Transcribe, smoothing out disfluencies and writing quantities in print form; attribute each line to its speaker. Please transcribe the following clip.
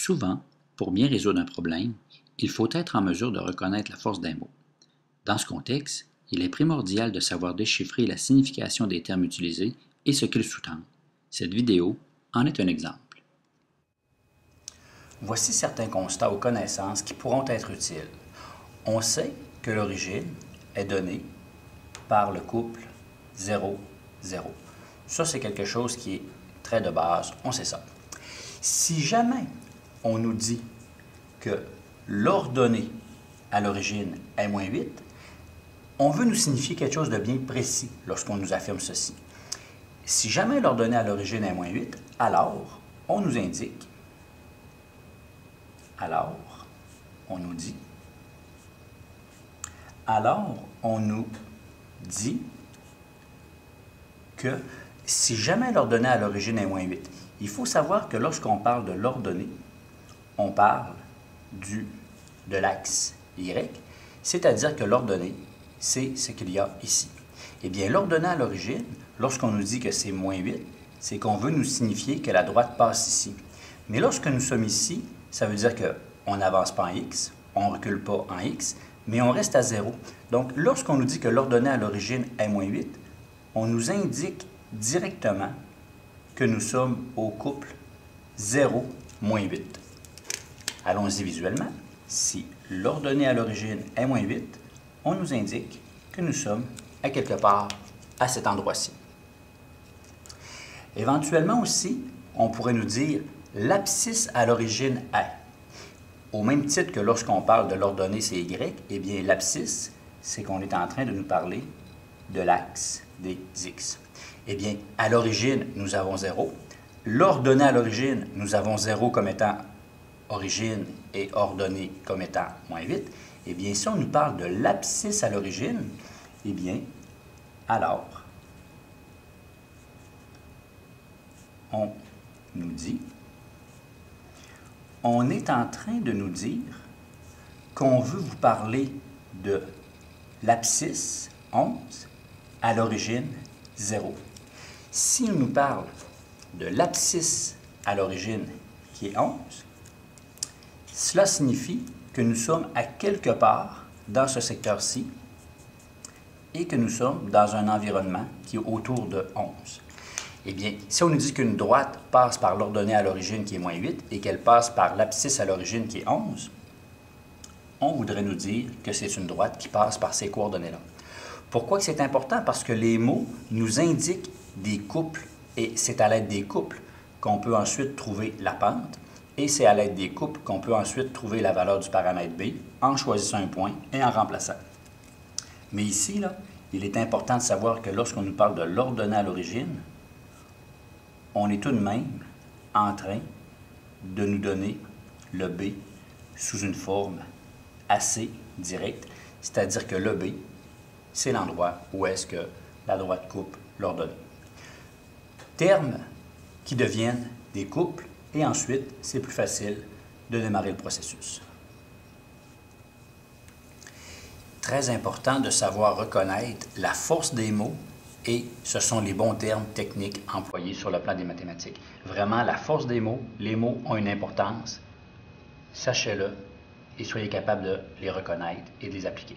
Speaker 1: Souvent, pour bien résoudre un problème, il faut être en mesure de reconnaître la force d'un mot. Dans ce contexte, il est primordial de savoir déchiffrer la signification des termes utilisés et ce qu'ils sous-tendent. Cette vidéo en est un exemple.
Speaker 2: Voici certains constats ou connaissances qui pourront être utiles. On sait que l'origine est donnée par le couple 0, 0. Ça, c'est quelque chose qui est très de base, on sait ça. Si jamais on nous dit que l'ordonnée à l'origine est moins 8, on veut nous signifier quelque chose de bien précis lorsqu'on nous affirme ceci. Si jamais l'ordonnée à l'origine est moins 8, alors on nous indique, alors on nous dit que si jamais l'ordonnée à l'origine est moins 8, il faut savoir que lorsqu'on parle de l'ordonnée, on parle de l'axe Y, c'est-à-dire que l'ordonnée, c'est ce qu'il y a ici. Eh bien, l'ordonnée à l'origine, lorsqu'on nous dit que c'est moins 8, c'est qu'on veut nous signifier que la droite passe ici. Mais lorsque nous sommes ici, ça veut dire qu'on n'avance pas en X, on ne recule pas en X, mais on reste à 0. Donc, lorsqu'on nous dit que l'ordonnée à l'origine est moins 8, on nous indique directement que nous sommes au couple 0, moins 8. Allons-y visuellement. Si l'ordonnée à l'origine est moins 8, on nous indique que nous sommes à quelque part à cet endroit-ci. Éventuellement aussi, on pourrait nous dire l'abscisse à l'origine est. Au même titre que lorsqu'on parle de l'ordonnée c'est Y, eh bien l'abscisse, c'est qu'on est en train de nous parler de l'axe des X. Eh bien, à l'origine, nous avons 0. L'ordonnée à l'origine, nous avons 0 comme étant origine et ordonnée comme étant moins 8. Eh bien, si on nous parle de l'abscisse à l'origine, eh bien, alors, on nous dit, on est en train de nous dire qu'on veut vous parler de l'abscisse 11 à l'origine 0. Si on nous parle de l'abscisse à l'origine qui est 11, cela signifie que nous sommes à quelque part dans ce secteur-ci et que nous sommes dans un environnement qui est autour de 11. Eh bien, si on nous dit qu'une droite passe par l'ordonnée à l'origine qui est moins 8 et qu'elle passe par l'abscisse à l'origine qui est 11, on voudrait nous dire que c'est une droite qui passe par ces coordonnées-là. Pourquoi c'est important? Parce que les mots nous indiquent des couples et c'est à l'aide des couples qu'on peut ensuite trouver la pente et c'est à l'aide des couples qu'on peut ensuite trouver la valeur du paramètre B en choisissant un point et en remplaçant. Mais ici, là, il est important de savoir que lorsqu'on nous parle de l'ordonnée à l'origine, on est tout de même en train de nous donner le B sous une forme assez directe, c'est-à-dire que le B, c'est l'endroit où est-ce que la droite coupe l'ordonnée. Termes qui deviennent des couples et ensuite, c'est plus facile de démarrer le processus. Très important de savoir reconnaître la force des mots et ce sont les bons termes techniques employés sur le plan des mathématiques. Vraiment, la force des mots, les mots ont une importance, sachez-le et soyez capable de les reconnaître et de les appliquer.